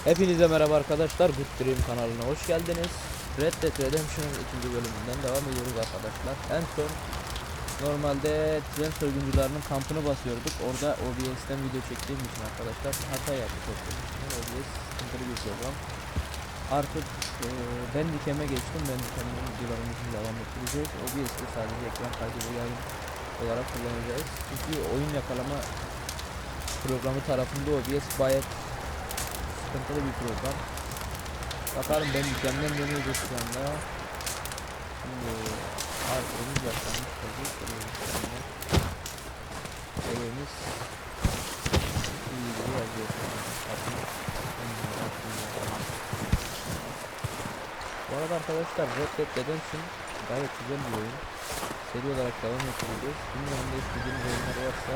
Hepinize merhaba arkadaşlar, Good Dream kanalına hoş geldiniz. Red Dead Redemption'ın 2. bölümünden devam ediyoruz arkadaşlar. En son normalde tren soyguncularının kampını basıyorduk. Orada OBS'ten video çektiğim için arkadaşlar hata yaptık. OBS sıkıntılı bir program. Artık Bandicam'e geçtim. Bandicam'ın videolarımızı devam ettireceğiz. OBS'te sadece ekran kaydı ve yayın olarak kullanacağız. Çünkü oyun yakalama programı tarafında OBS bayağı sıkıntılı bir program. Bakalım ben mükemmel dönüyoruz şu anda. Şimdi artımız başlamış tabii. Evimiz iyi bir yazıyor. Bu arada arkadaşlar Red Dead Redemption gayet güzel bir oyun. Seri olarak devam ettireceğiz. Bilmiyorum da istediğiniz oyunlar varsa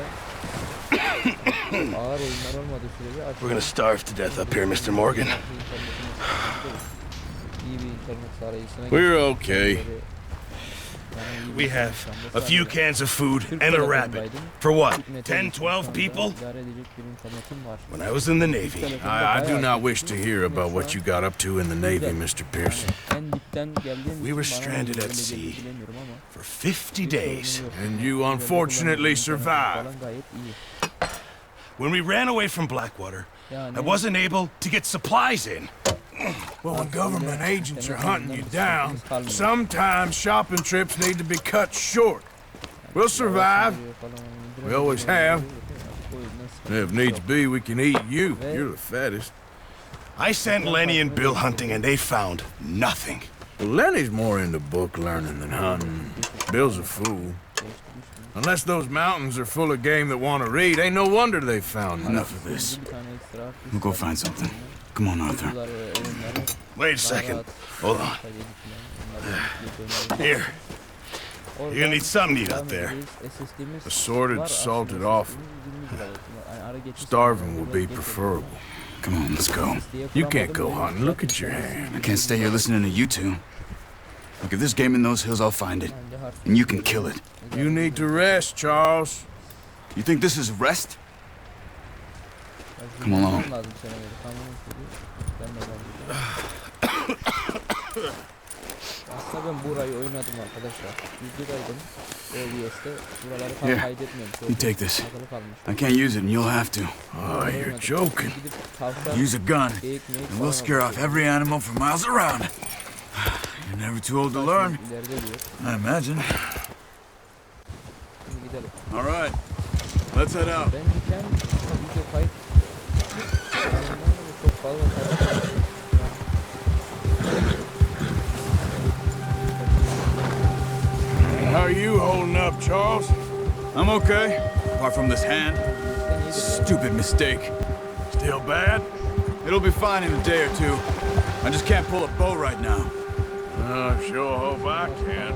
ağır oyunlar olmadığı sürece We're gonna starve to death up here, Mr. Morgan. We're okay. We have a few cans of food and a rabbit. For what? 10, 12 people? When I was in the Navy. I do not wish to hear about what you got up to in the Navy, Mr. Pearson. We were stranded at sea for 50 days. And you unfortunately survived. When we ran away from Blackwater, I wasn't able to get supplies in. Well, when government agents are hunting you down, sometimes shopping trips need to be cut short. We'll survive. We always have. And if needs be, we can eat you. You're the fattest. I sent Lenny and Bill hunting and they found nothing. Well, Lenny's more into book learning than hunting. Bill's a fool. Unless those mountains are full of game that want to read, ain't no wonder they found Enough of this. We'll go find something. Come on, Arthur. Wait a second. Hold on. Here. You're gonna need something to eat out there. Assorted, salted offal. Starving will be preferable. Come on, let's go. You can't go hunting. Look at your hand. I can't stay here listening to you two. Look, if there's game in those hills, I'll find it. And you can kill it. You need to rest, Charles. You think this is rest? Come along. Aslında ben burayı oynadım arkadaşlar. Videodaydım. OBS'te buraları tam Here, kaydetmedim. you take this. I can't use it and you'll have to. Oh, you're joking. Use a gun, and we'll scare off every animal for miles around. You're never too old to learn, I imagine. All right, let's head out. Ben diken video kayıt. Çok fazla kayıt. How are you holding up, Charles? I'm okay, apart from this hand. Stupid mistake. Still bad? It'll be fine in a day or two. I just can't pull a bow right now. I sure hope I can.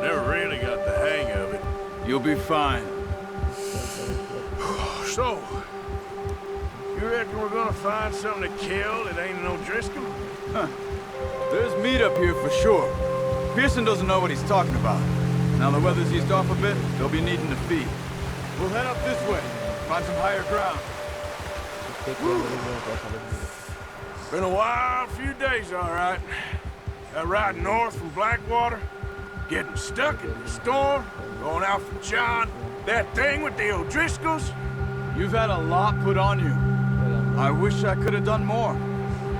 Never really got the hang of it. You'll be fine. So, you reckon we're gonna find something to kill that ain't no Driscoll? Huh. There's meat up here for sure. Pearson doesn't know what he's talking about. Now the weather's eased off a bit, they'll be needing to feed. We'll head up this way, find some higher ground. Been a wild few days, all right. That ride north from Blackwater, getting stuck in the storm, going out from John, that thing with the O'Driscolls. You've had a lot put on you. I wish I could have done more.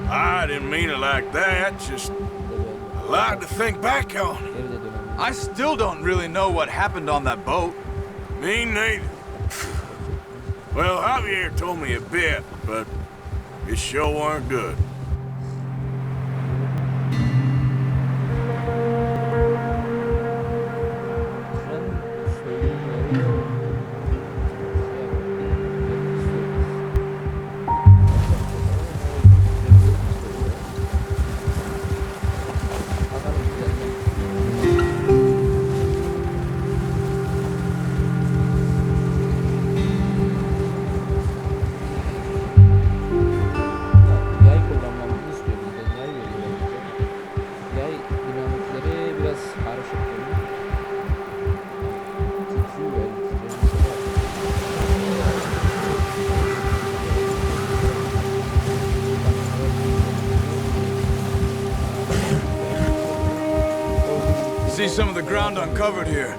I didn't mean it like that, just a lot to think back on. I still don't really know what happened on that boat. Me neither. Well, Javier told me a bit, but it sure weren't good. Yay kullanmak see some of the ground uncovered here.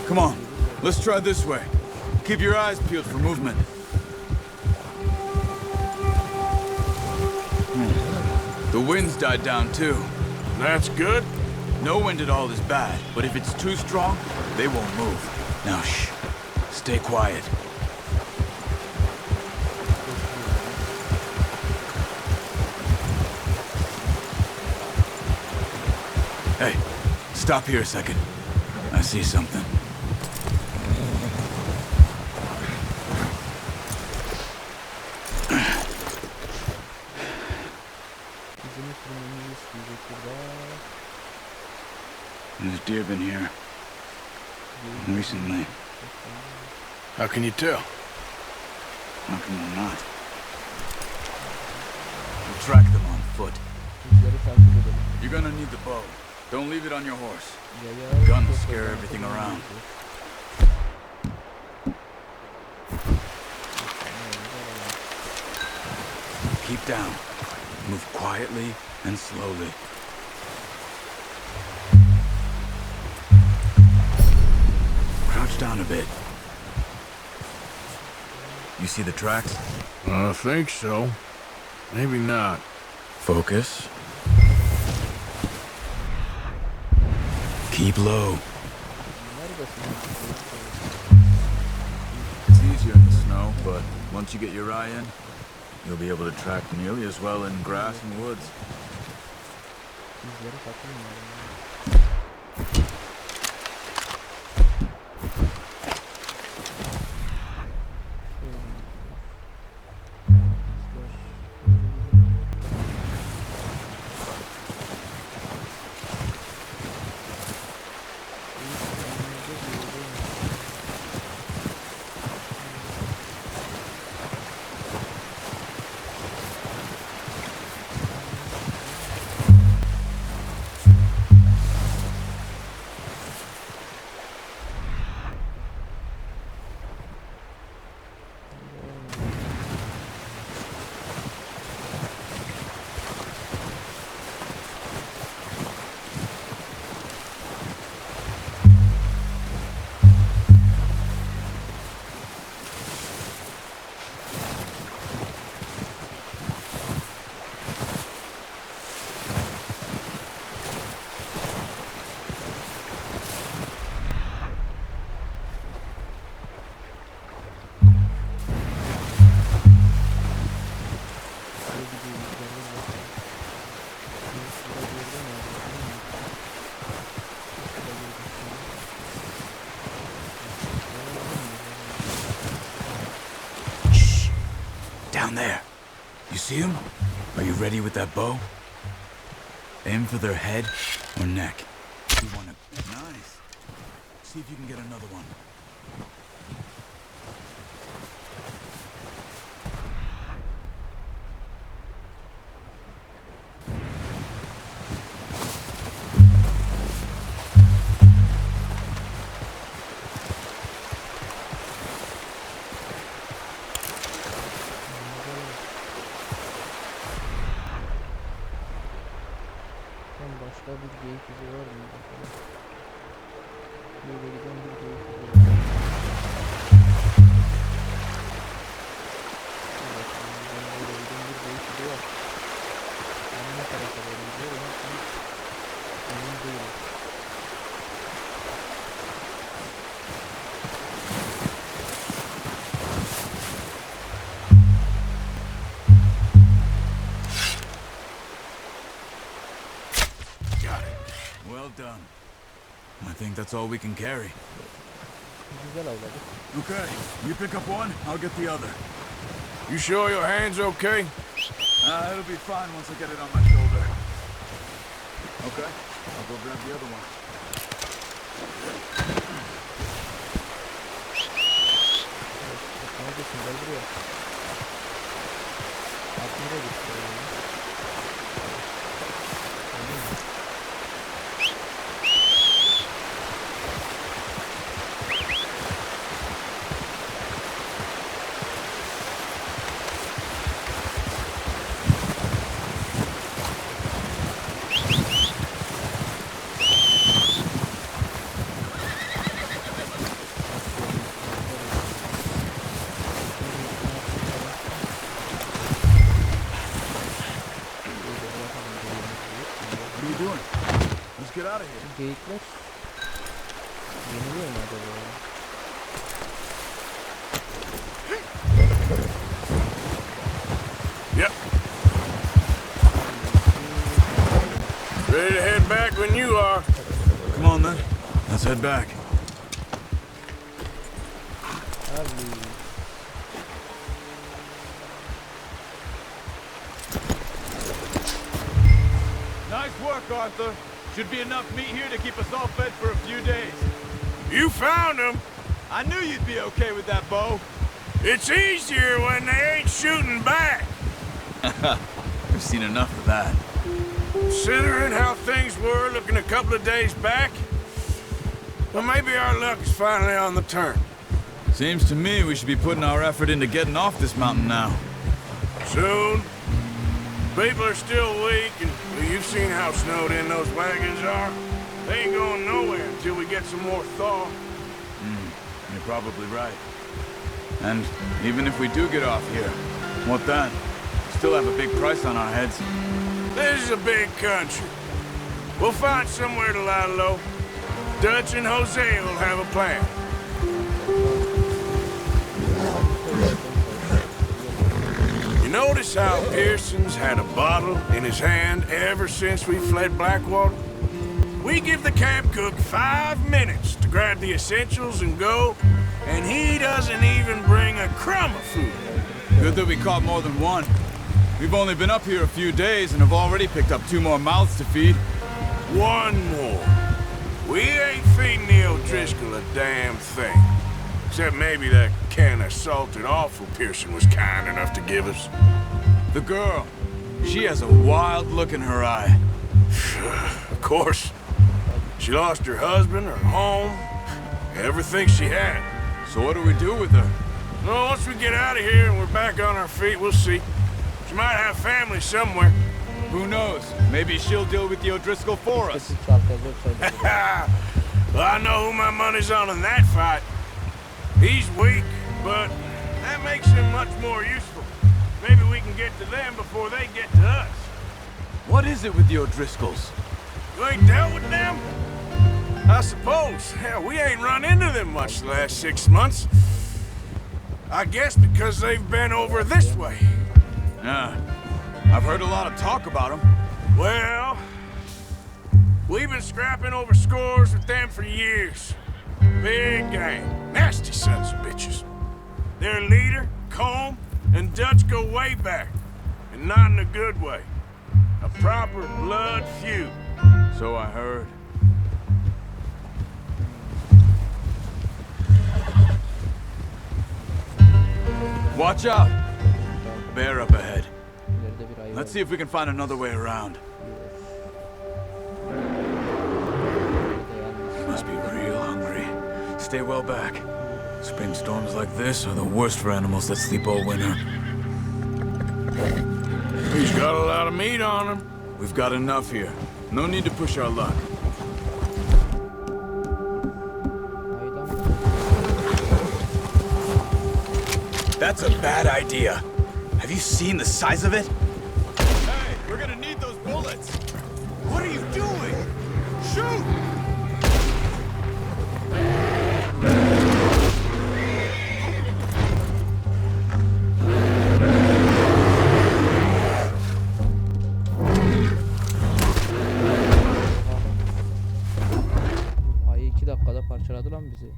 Come on, let's try this way. Keep your eyes peeled for movement. The wind's died down too. That's good. No wind at all is bad, but if it's too strong, they won't move. Now shh, stay quiet. Hey, stop here a second. I see something. There's deer been here recently. How can you tell? How can you not? We'll track them on foot. You're gonna need the bow. Don't leave it on your horse. Gun will scare everything around. Keep down. Move quietly and slowly. Crouch down a bit. You see the tracks? I think so. Maybe not. Focus. Keep low. It's easier in the snow, but once you get your eye in, you'll be able to track nearly as well in grass and woods. Down there. You see them? Are you ready with that bow? Aim for their head or neck. You want to... Nice. See if you can get another one. Başka bir geyik izi var mı? Böyle giden bir geyik izi var. Evet, böyle giden bir geyik izi var. Ama ne tarafa doğru gidiyor onu emin değilim. Well done. I think that's all we can carry. Güzel avladık. Okay, you pick up one, I'll get the other. You sure your hand's okay? It'll be fine once I get it on my shoulder. Okay, I'll go grab the other one. Neredesin? Gel buraya. Nereye gitti? out of here. Geyikler yeniliyor mu acaba ya? Yep. Ready to head back when you are. Come on then. Let's head back. Abi. Nice work, Arthur. Should be enough meat here to keep us all fed for a few days. You found them. I knew you'd be okay with that, Bo. It's easier when they ain't shooting back. We've seen enough of that. Considering how things were looking a couple of days back, well, maybe our luck is finally on the turn. Seems to me we should be putting our effort into getting off this mountain now. Soon. People are still weak, and well, you've seen how snowed in those wagons are. They ain't going nowhere until we get some more thaw. You're probably right. And even if we do get off here, what then? Still have a big price on our heads. This is a big country. We'll find somewhere to lie low. Dutch and Jose will have a plan. You notice how Pearson's had a bottle in his hand ever since we fled Blackwater? We give the camp cook 5 minutes to grab the essentials and go, and he doesn't even bring a crumb of food. Good that we caught more than one. We've only been up here a few days and have already picked up 2 more mouths to feed. One more. We ain't feeding the O'Driscoll a damn thing. Except maybe that can of salted offal Pearson was kind enough to give us. The girl. She has a wild look in her eye. Of course. She lost her husband, her home, everything she had. So what do we do with her? Well, once we get out of here and we're back on our feet, we'll see. She might have family somewhere. Who knows? Maybe she'll deal with the O'Driscoll for us. Well, I know who my money's on in that fight. He's weak, but that makes him much more useful. Maybe we can get to them before they get to us. What is it with the O'Driscolls? You ain't dealt with them? I suppose. Hell, we ain't run into them much the last 6 months. I guess because they've been over this way. Yeah. I've heard a lot of talk about them. Well, we've been scrapping over scores with them for years. Big gang. Nasty sons of bitches. Their leader, Colm, and Dutch go way back. And not in a good way. A proper blood feud. So I heard. Watch out! Bear up ahead. Let's see if we can find another way around. Must be real hungry. Stay well back. Spring storms like this are the worst for animals that sleep all winter. He's got a lot of meat on him. We've got enough here. No need to push our luck. That's a bad idea. Have you seen the size of it? Hey, we're gonna need those bullets. What are you doing? Shoot! Ayı 2 dakikada parçaladı lan bizi.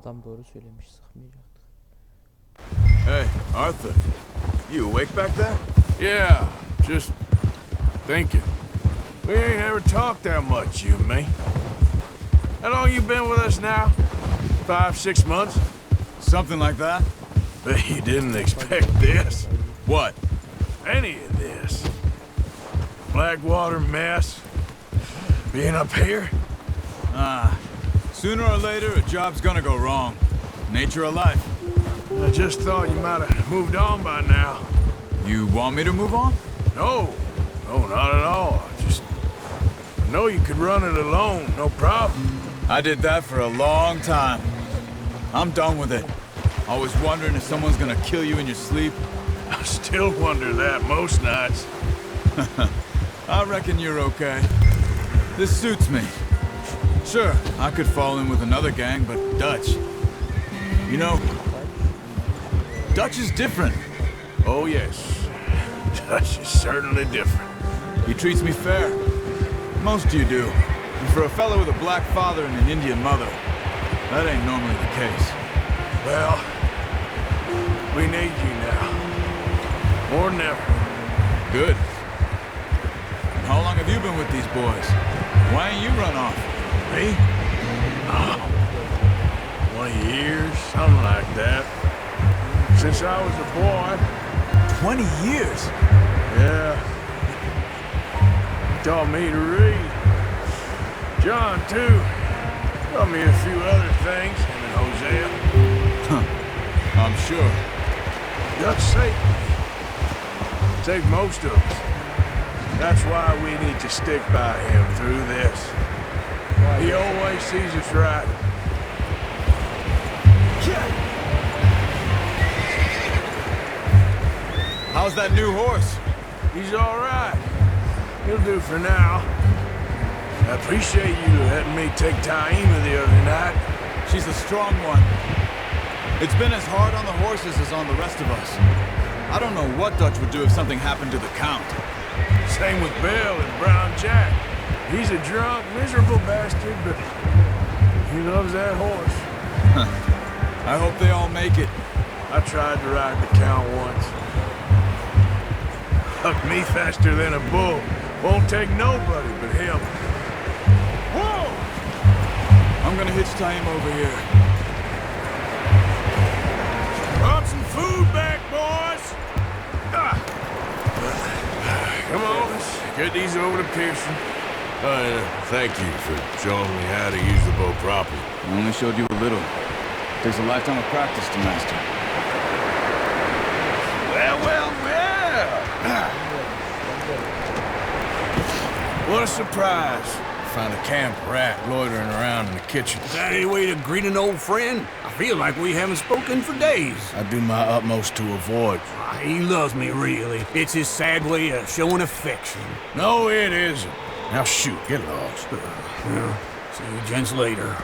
Adam doğru söylemiş, sıkmayacaktık. Hey, Arthur. You awake back there? Yeah, just thinking. We ain't ever talked that much, you and me. How long you been with us now? 5, 6 months? Something like that? But you didn't expect this. What? Any of this. Blackwater mess. Being up here. Sooner or later, a job's gonna go wrong. Nature of life. I just thought you might have moved on by now. You want me to move on? No. No, not at all. I know you could run it alone, no problem. I did that for a long time. I'm done with it. Always wondering if someone's gonna kill you in your sleep? I still wonder that most nights. I reckon you're okay. This suits me. Sure, I could fall in with another gang, but Dutch... You know, Dutch is different. Oh, yes. Dutch is certainly different. He treats me fair. Most you do. And for a fellow with a black father and an Indian mother, that ain't normally the case. Well, we need you now. More than ever. Good. And how long have you been with these boys? Why ain't you run off? Me? Oh, 20 years, something like that. Since I was a boy. 20 years? Yeah. He taught me to read. John, too. Taught me a few other things, him and Hosea. I'm sure. Dutch Satan. Take most of us. That's why we need to stick by him through this. He always sees us right. How's that new horse? He's all right. He'll do for now. I appreciate you letting me take Taima the other night. She's a strong one. It's been as hard on the horses as on the rest of us. I don't know what Dutch would do if something happened to the Count. Same with Bill and Brown Jack. He's a drunk, miserable bastard, but he loves that horse. I hope they all make it. I tried to ride the Count once. Hucked me faster than a bull. Won't take nobody but him. Whoa! I'm gonna hitch Taima over here. Brought some food back, boys! Come on, let's get these over to Pearson. Thank you for showing me how to use the bow properly. I only showed you a little. Takes a lifetime of practice to master. Well. What a surprise. Find a camp rat loitering around in the kitchen. Is that any way to greet an old friend? I feel like we haven't spoken for days. I do my utmost to avoid. He loves me, really. It's his sad way of showing affection. No, it isn't. Now shoot, get lost. Well, see you gents later.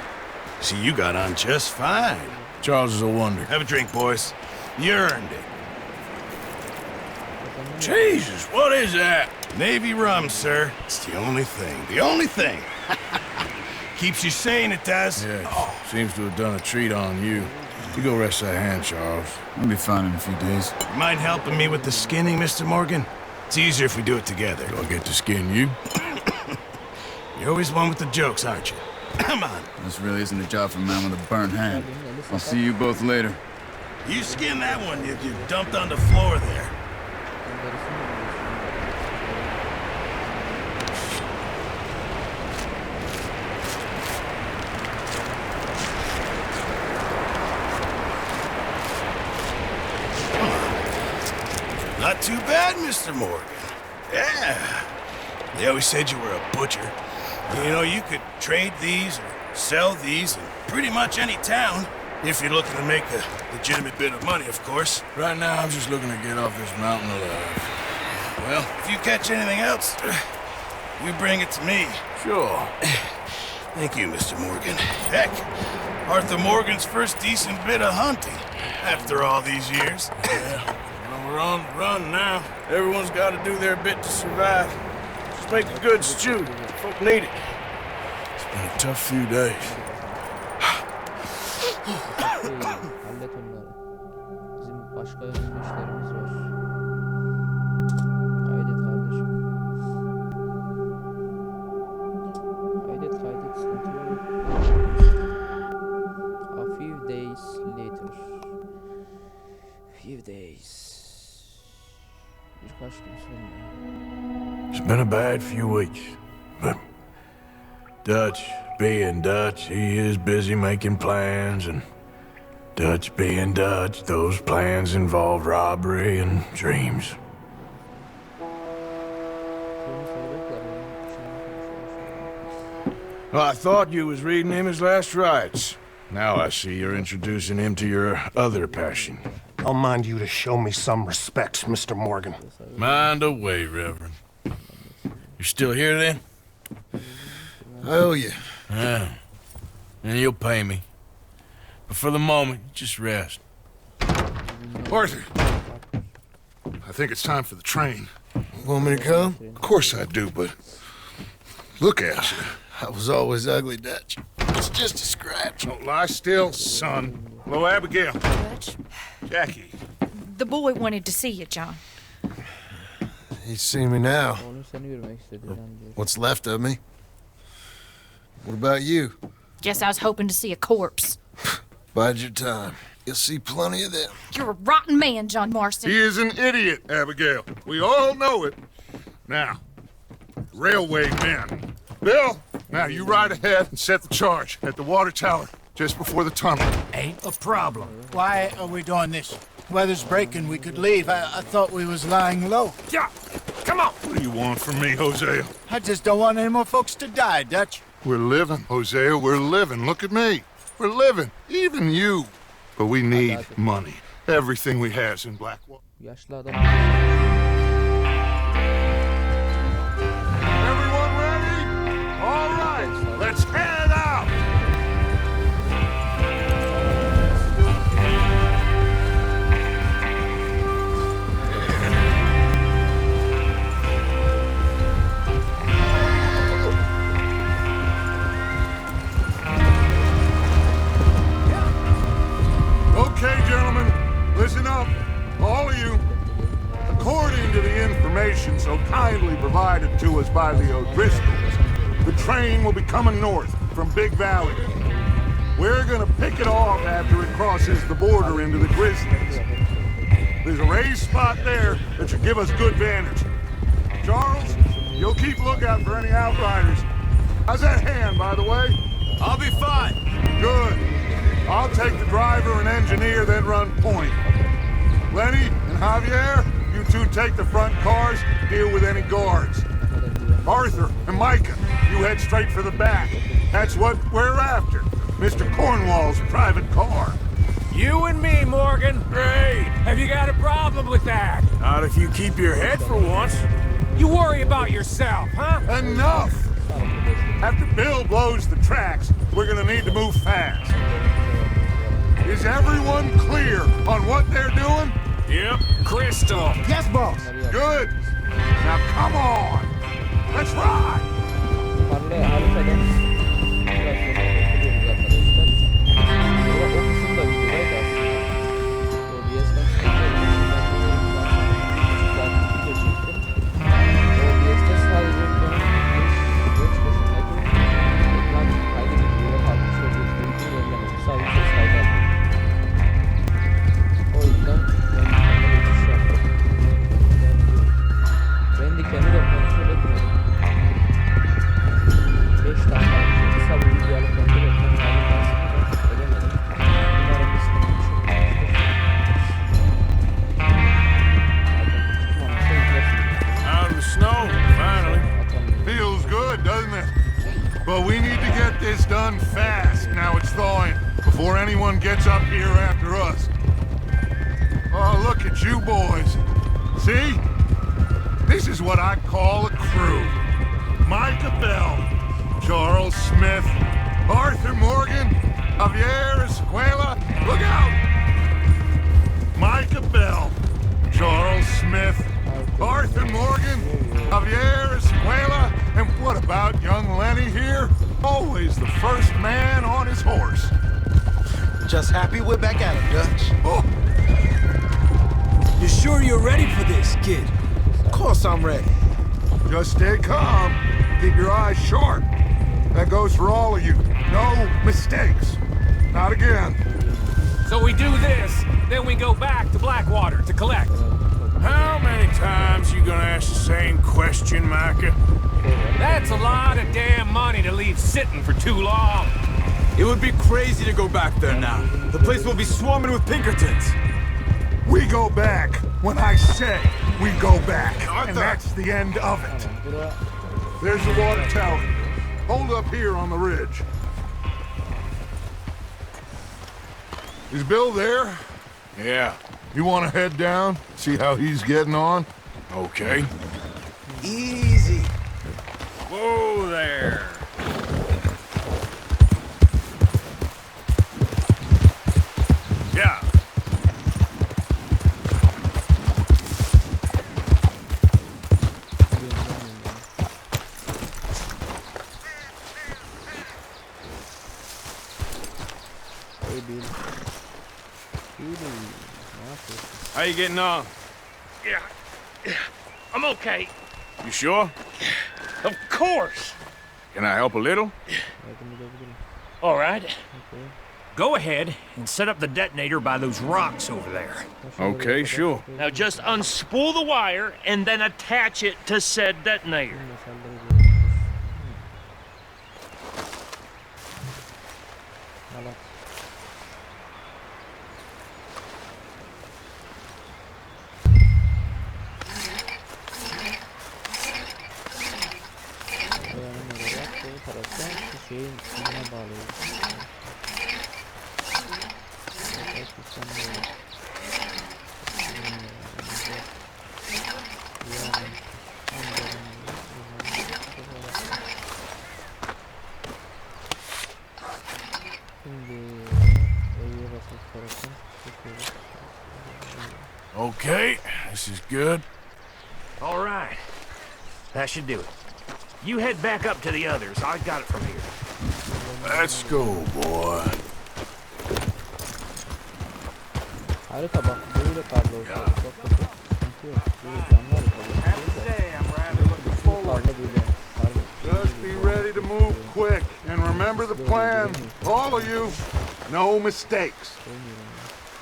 See, you got on just fine. Charles is a wonder. Have a drink, boys. You earned it. Jesus, what is that? Navy rum, sir. It's the only thing. The only thing. Keeps you sane, it does. Yeah, seems to have done a treat on you. You go rest that hand, Charles. I'll be fine in a few days. You mind helping me with the skinning, Mr. Morgan? It's easier if we do it together. Do I get to skin you? You're always one with the jokes, aren't you? Come on. This really isn't a job for a man with a burnt hand. I'll see you both later. You skin that one you dumped on the floor there. Not too bad, Mr. Morgan. Yeah. They always said you were a butcher. You know, you could trade these or sell these in pretty much any town. If you're looking to make a legitimate bit of money, of course. Right now, I'm just looking to get off this mountain alive. Well, if you catch anything else, you bring it to me. Sure. Thank you, Mr. Morgan. Heck, Arthur Morgan's first decent bit of hunting after all these years. Yeah. Well, we're on the run now. Everyone's got to do their bit to survive. Just make a good stew. Folk need it. It's been a tough few days. Hallet onları. Bizim başka önemli işlerimiz var. Kaydet kardeşim. Kaydet sıkıntı yok. A few days later. Birkaç gün sonra. It's been a bad few weeks, but Dutch being Dutch, he is busy making plans, and Dutch being Dutch, those plans involve robbery and dreams. Well, I thought you was reading him his last rites. Now I see you're introducing him to your other passion. I'll mind you to show me some respect, Mr. Morgan. Mind away, Reverend. You still here then? I owe you. Yeah. And you'll pay me. But for the moment, just rest. Arthur, I think it's time for the train. Want me to come? Of course I do, but look at you. I was always ugly, Dutch. It's just a scratch. Don't lie still, son. Hello, Abigail. Dutch, Jackie. the boy wanted to see you, John. He's seen me now. Onu seni yürümek istedi. What's left of me? What about you? Guess I was hoping to see a corpse. Bide your time. You'll see plenty of them. You're a rotten man, John Marston. He is an idiot, Abigail. We all know it. Now, railway men. Bill, now you ride ahead and set the charge at the water tower just before the tunnel. Ain't a problem. Why are we doing this? Weather's breaking, we could leave. I thought we was lying low. Yeah, come on. What do you want from me, Hosea? I just don't want any more folks to die, Dutch. We're living, Hosea, we're living. Look at me. We're living, even you. But we need money. Everything we has in Blackwater. Yaşlı adam. Everyone ready? All right, let's head out. Okay, gentlemen, listen up, all of you. According to the information so kindly provided to us by the O'Driscolls, the train will be coming north from Big Valley. We're gonna pick it off after it crosses the border into the Grizzlies. There's a raised spot there that should give us good vantage. Charles, you'll keep lookout for any outriders. How's that hand, by the way? I'll be fine. Good. I'll take the driver and engineer, then run point. Lenny and Javier, you two take the front cars, deal with any guards. Arthur and Micah, you head straight for the back. That's what we're after. Mr. Cornwall's private car. You and me, Morgan. Great. Have you got a problem with that? Not if you keep your head for once. You worry about yourself, huh? Enough! After Bill blows the tracks, we're gonna need to move fast. Is everyone clear on what they're doing? Yep, crystal. Yes, boss. Good. Now come on. Let's ride. Parla haritadan biraz sonra okuyoruz arkadaşlar. O kısım da videodaydı aslında. OBS'ten sadece geç başındaki ekran kaydediliyor. Halbuki OBS'te bütün verilemez. Sadece ses kaydı. O yüzden ben geçiş yaptım. Ben de kendi de kontrol etmedim. 5 tane kısa bir video alıp kontrol etmem lazım. Edemedim. Umarım bir sıkıntı Out of the snow, finally. Feels good, doesn't it? But we need to get this done fast. Now it's thawing, before anyone gets up here after us. Oh, look at you boys. See? This is what I call a crew. Micah Bell, Charles Smith, Arthur Morgan, Javier Escuela. Look out! Micah Bell, Charles Smith, Arthur Morgan, Javier Escuela, and what about young Lenny here? Always the first man on his horse. Just happy we're back at it, Dutch. Oh, You sure you're ready for this, kid? Of course I'm ready. just stay calm. Keep your eyes sharp. That goes for all of you. No mistakes. Not again. So we do this, then we go back to Blackwater to collect. How many times you gonna ask the same question, Micah? That's a lot of damn money to leave sitting for too long. It would be crazy to go back there now. The place will be swarming with Pinkertons. We go back when I say we go back. Arthur. And that's the end of it. There's the water tower. Hold up here on the ridge. Is Bill there? Yeah. You want to head down, see how he's getting on? Okay. Easy. Whoa there. Yeah. Hey Bill. Bill, ne yapıyorsun? How you getting on? Yeah. I'm okay. You sure? Of course. Can I help a little? Yardım edebilirim. All right. Okay. Go ahead and set up the detonator by those rocks over there. Okay, sure. Now just unspool the wire and then attach it to said detonator. Malat. Dayanımları yaptığı tarafta şu şeyin ucuna bağlıyoruz. Okay, this is good. All right. That should do it. You head back up to the others. I got it from here. Let's go, boy. Harika bak böyle kablo olsa çok sıkıntı yok. Böyle camlar Just be ready to move quick, and remember the plan, all of you. No mistakes.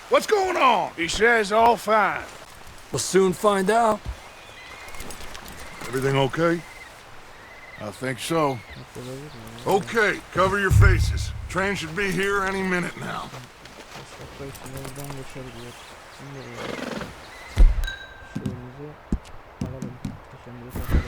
What's going on? He says all fine. We'll soon find out. Everything okay? I think so. Okay, cover your faces. Train should be here any minute now. Şeyimizden geçebiliyor. Şeyimizi alalım. Şeyimizi takalım.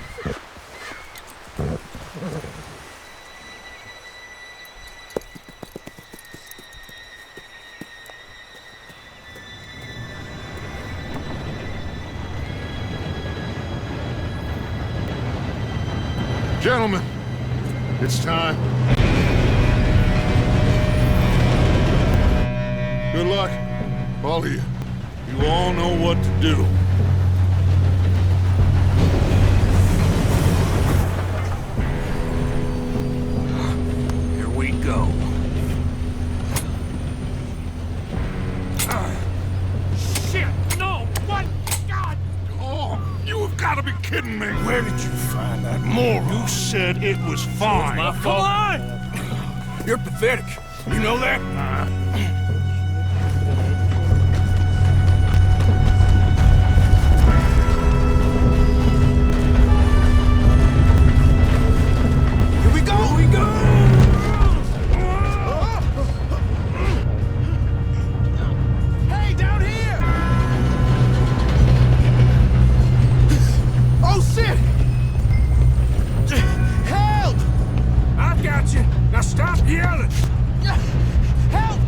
Gentlemen, it's time. Good luck, all of you. You all know what to do. Here we go. Shit! No! What? God! Oh, you have got to be kidding me. Where did you find that moron? You said it was fine. Come on! You're pathetic. You know that? Here we go! Here we go! Hey, down here! Oh, shit! Help! I got you. Now stop yelling. Help!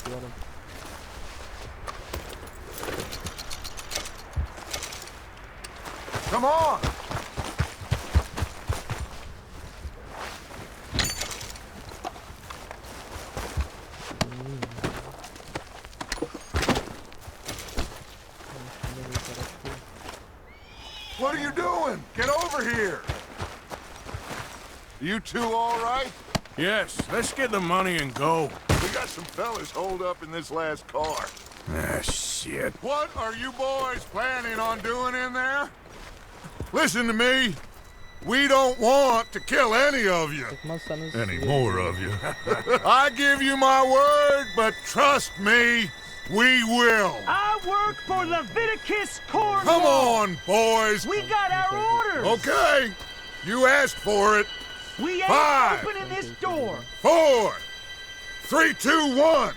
Başlayalım. Come on! What are you doing? Get over here! You two all right? Yes, let's get the money and go. We got some fellas holed up in this last car. Ah, shit. What are you boys planning on doing in there? Listen to me. We don't want to kill any of you. Any more of you. I give you my word, but trust me, we will. I work for Leviticus Cornwall. Come on, boys. We got our orders. Okay. You asked for it. We ain't 5, opening this door. 4, 3, 2, 1.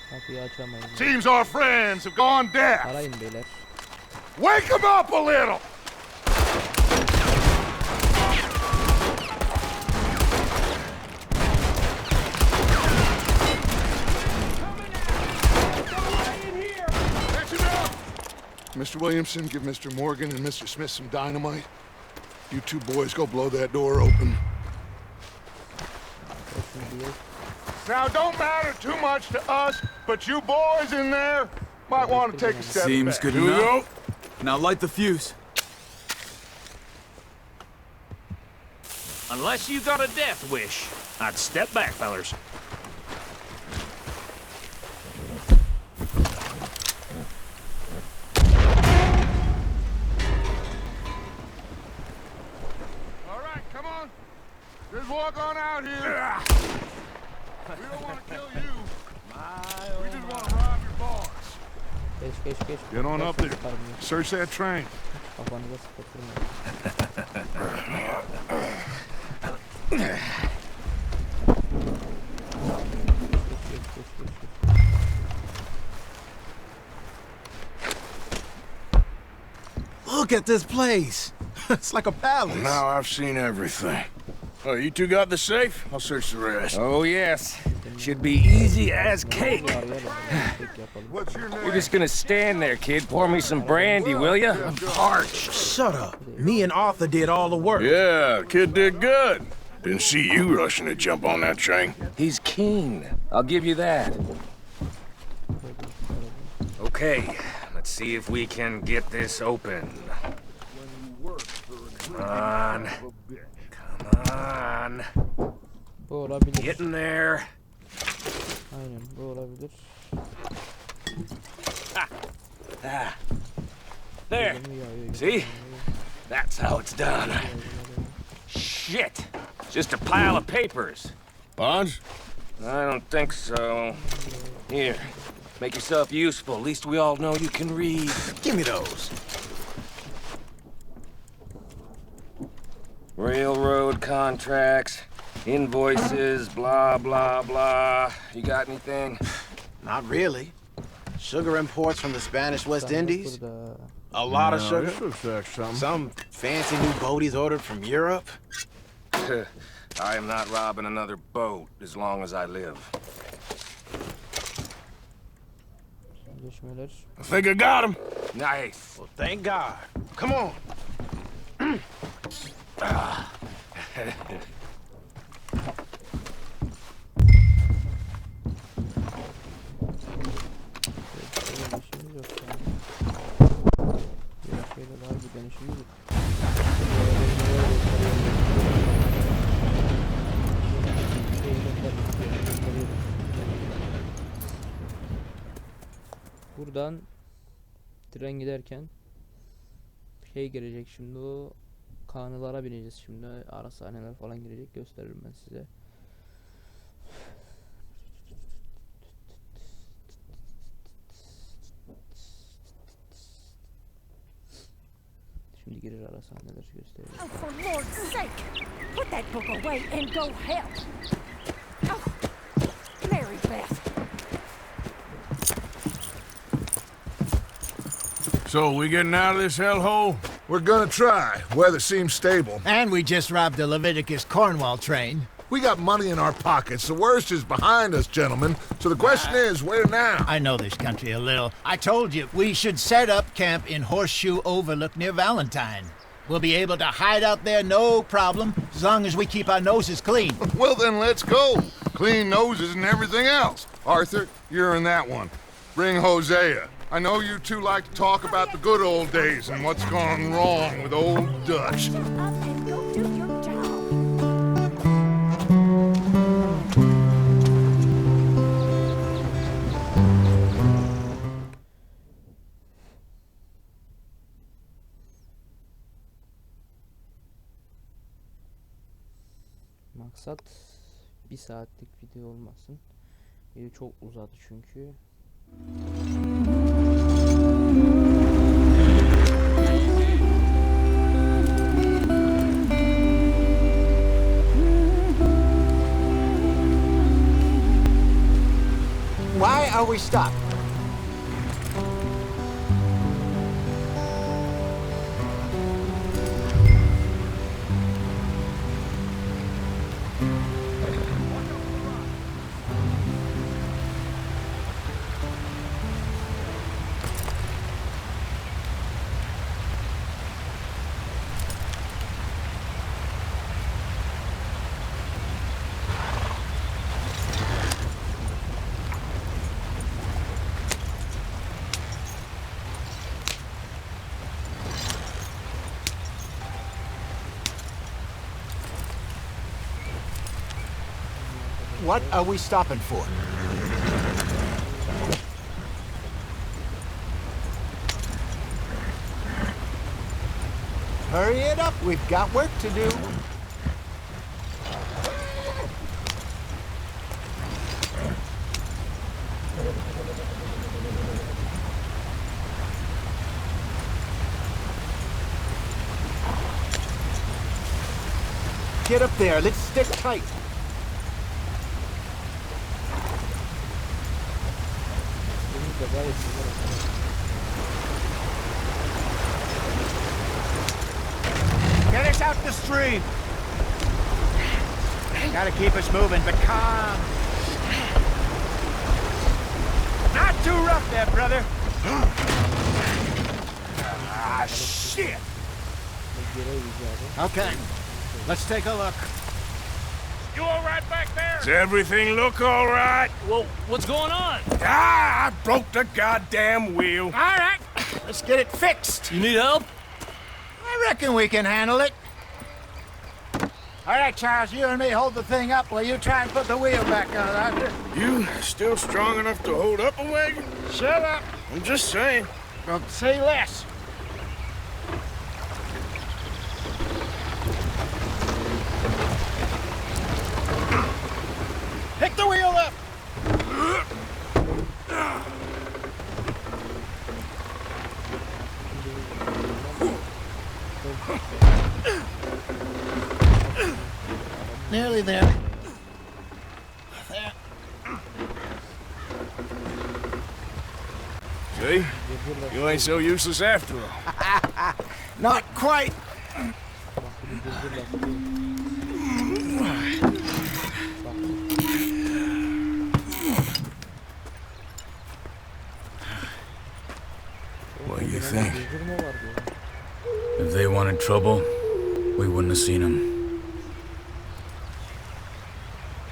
Kapıyı açamayız. Seems our friends have gone deaf. Arayın beyler. Wake them up a little. Mr. Williamson, give Mr. Morgan and Mr. Smith some dynamite. You two boys go blow that door open. Now, don't matter too much to us, but you boys in there might want to take a step Seems back. good enough. Now light the fuse. Unless you got a death wish, I'd step back, fellers. All right, come on. Just walk on out here. We don't want to kill you. We just want to rob your boss. Geç. Get on up there. Search that train. Kafanıza sıkıntı. Look at this place. It's like a palace. Now I've seen everything. Oh, you two got the safe? I'll search the rest. Oh, yes. Should be easy as cake. What's your name? You're just gonna stand there, kid. Pour me some brandy, will ya? I'm parched. Shut up. Me and Arthur did all the work. Yeah, kid did good. Didn't see you rushing to jump on that train. He's keen. I'll give you that. Okay, let's see if we can get this open. Come on. Come on. Bu olabilir. Get in there. Aynen bu olabilir. There. See? That's how it's done. Shit. Just a pile of papers. Bonds? I don't think so. Here. Make yourself useful. At least we all know you can read. Give me those. Railroad contracts, invoices, blah, blah, blah. You got anything? Not really. Sugar imports from the Spanish West Indies. A lot of sugar. This looks like something. Some fancy new boat he's ordered from Europe. I am not robbing another boat as long as I live. I think I got him. Nice. Well, thank God. Come on. Buradan tren giderken şey gelecek şimdi, o kanılara bineceğiz şimdi, ara sahneler falan girecek, gösteririm ben size. Şimdi girer ara sahneler gösteririm. Oh, for Lord's sake! Put that book away and go help! Oh, Mary Beth! So, we getting out of this hellhole? We're gonna try. Weather seems stable. And we just robbed the Leviticus Cornwall train. We got money in our pockets. The worst is behind us, gentlemen. So the question is, where now? I know this country a little. I told you, we should set up camp in Horseshoe Overlook near Valentine. We'll be able to hide out there, no problem, as long as we keep our noses clean. Well, then let's go. Clean noses and everything else. Arthur, you're in that one. Bring Hosea. I know you two like to talk about the good old days and what's gone wrong with old Dutch. Maksat 1 saatlik video olmasın. Video çok uzadı çünkü. Why are we stopped? What are we stopping for? Hurry it up, we've got work to do. Get up there, let's stick tight. Get us out the stream. Gotta keep us moving, but calm. Not too rough there, brother. Ah, shit. Okay, let's take a look. You all right back there? Does everything look all right? Well, what's going on? Ah, I broke the goddamn wheel. All right, let's get it fixed. You need help? I reckon we can handle it. All right, Charles, you and me hold the thing up while you try and put the wheel back on, Arthur. You still strong enough to hold up a wagon? Shut up. I'm just saying. Don't say less. Pick the wheel up. Nearly there. There. See? You ain't so useless after all. Not quite. What do you think? If they wanted trouble, we wouldn't have seen them.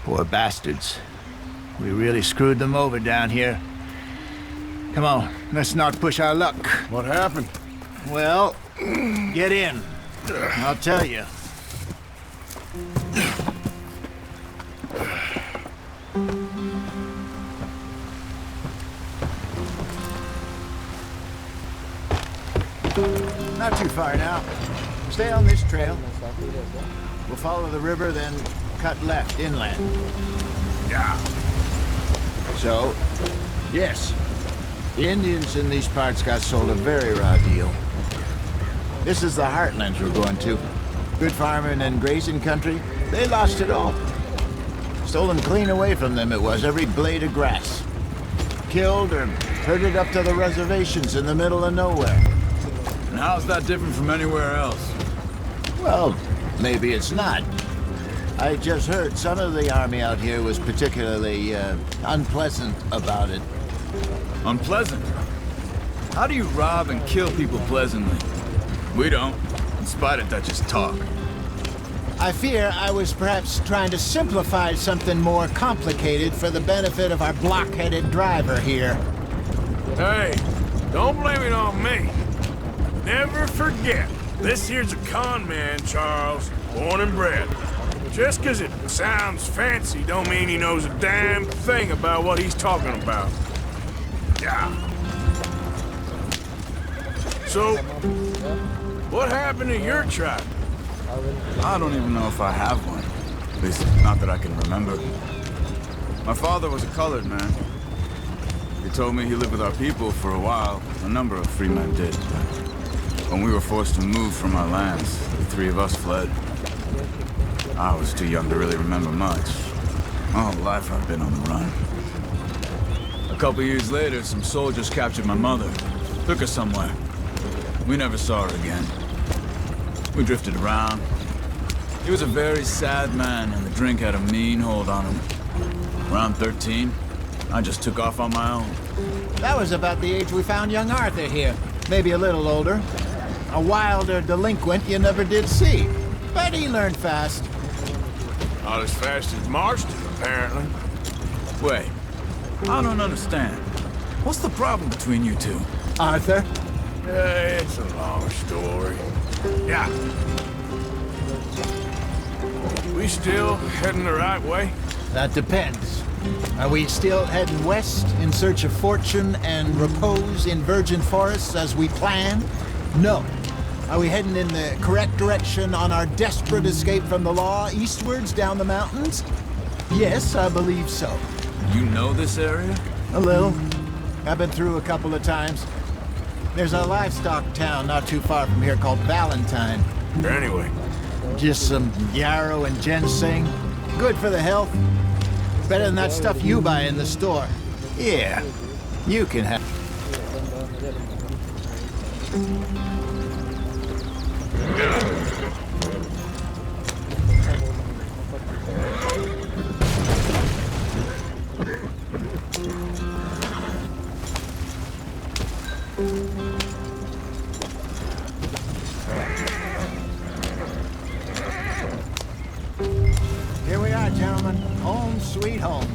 Poor bastards. We really screwed them over down here. Come on, let's not push our luck. What happened? Well, get in. I'll tell you. Not too far now. Stay on this trail. We'll follow the river, then cut left inland. Yeah. So, yes, the Indians in these parts got sold a very raw deal. This is the heartlands we're going to. Good farming and grazing country, they lost it all. Stolen clean away from them it was, every blade of grass. Killed or herded up to the reservations in the middle of nowhere. And how's that different from anywhere else? Well, maybe it's not. I just heard some of the army out here was particularly unpleasant about it. Unpleasant? How do you rob and kill people pleasantly? We don't, in spite of Dutch's talk. I fear I was perhaps trying to simplify something more complicated for the benefit of our block-headed driver here. Hey, don't blame it on me. Never forget, this here's a con man, Charles, born and bred. Just 'cause it sounds fancy don't mean he knows a damn thing about what he's talking about. Yeah. So, what happened to your tribe? I don't even know if I have one. At least, not that I can remember. My father was a colored man. He told me he lived with our people for a while. A number of free men did. When we were forced to move from our lands, the three of us fled. I was too young to really remember much. My whole life I've been on the run. A couple years later, some soldiers captured my mother. Took her somewhere. We never saw her again. We drifted around. He was a very sad man, and the drink had a mean hold on him. Around 13, I just took off on my own. That was about the age we found young Arthur here. Maybe a little older. A wilder delinquent you never did see. But he learned fast. Not as fast as Marston, apparently. Wait, I don't understand. What's the problem between you two? Arthur? It's a long story. Yeah. We still heading the right way? That depends. Are we still heading west in search of fortune and repose in virgin forests as we planned? No. Are we heading in the correct direction on our desperate escape from the law eastwards down the mountains? Yes, I believe so. You know this area? A little. I've been through a couple of times. There's a livestock town not too far from here called Valentine. Anyway. Just some yarrow and ginseng. Good for the health. Better than that stuff you buy in the store. Yeah, you can have. Here we are, gentlemen. Home sweet home.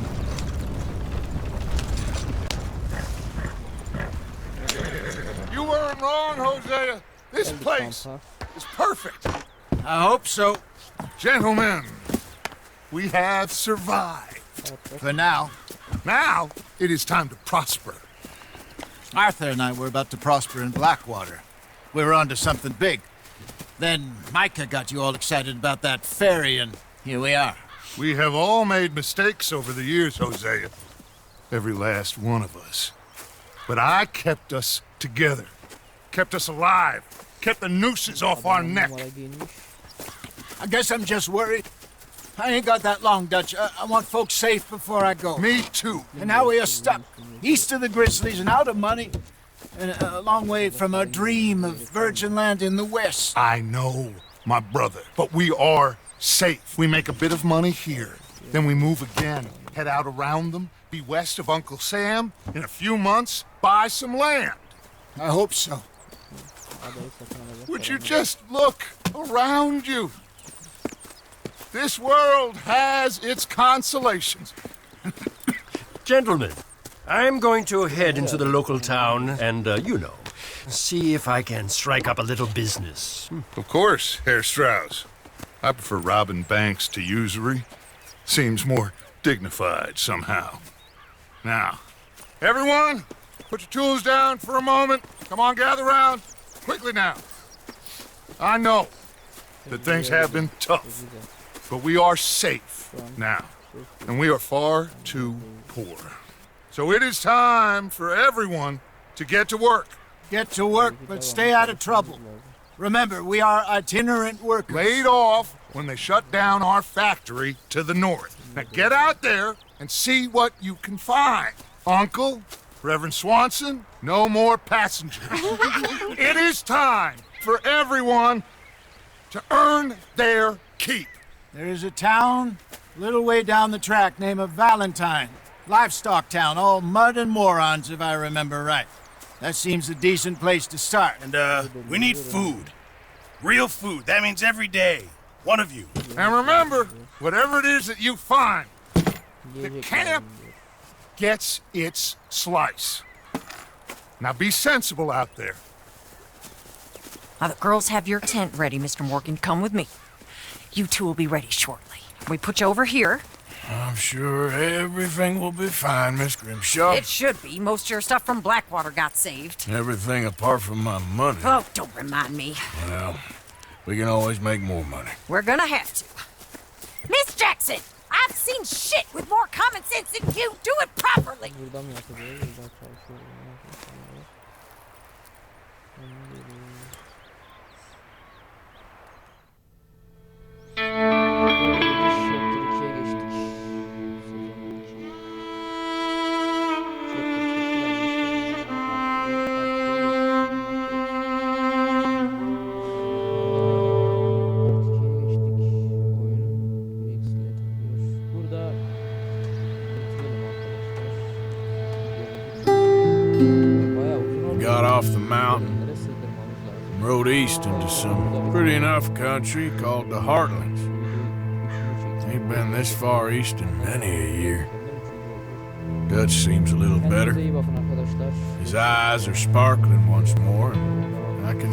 You weren't wrong, Hosea. This place is perfect. I hope so. Gentlemen, we have survived. For now. Now, it is time to prosper. Arthur and I were about to prosper in Blackwater. We were onto something big. Then Micah got you all excited about that ferry, and here we are. We have all made mistakes over the years, Hosea. Every last one of us. But I kept us together. Kept us alive. Kept the nooses off our neck. I guess I'm just worried. I ain't got that long, Dutch. I want folks safe before I go. Me too. And now we are stuck, east of the Grizzlies and out of money, and a long way from our dream of virgin land in the west. I know, my brother, but we are safe. We make a bit of money here, then we move again, head out around them, be west of Uncle Sam, in a few months, buy some land. I hope so. Would you just look around you? This world has its consolations. Gentlemen, I'm going to head into the local town and, see if I can strike up a little business. Of course, Herr Strauss. I prefer robbing banks to usury. Seems more dignified somehow. Now, everyone, put your tools down for a moment. Come on, gather round. Quickly now. I know that things have been tough, but we are safe now, and we are far too poor. So it is time for everyone to get to work. Get to work, but stay out of trouble. Remember, we are itinerant workers. Laid off when they shut down our factory to the north. Now get out there and see what you can find. Uncle, Reverend Swanson, no more passengers. It is time for everyone to earn their keep. There is a town a little way down the track named of Valentine. Livestock town, all mud and morons, if I remember right. That seems a decent place to start. And, we need food. Real food. That means every day. One of you. And remember, whatever it is that you find, the camp gets its slice. Now be sensible out there. Now the girls have your tent ready, Mr. Morgan. Come with me. You two will be ready shortly. We put you over here. I'm sure everything will be fine, Miss Grimshaw. It should be. Most of your stuff from Blackwater got saved. Everything apart from my money. Oh, don't remind me. Well, we can always make more money. We're gonna have to. Miss Jackson! I've seen shit with more common sense than you. Do it properly. Got off the mountain and rode east into some pretty enough country called the Heartlands. Ain't been this far east in many a year. Dutch seems a little better. His eyes are sparkling once more, and I can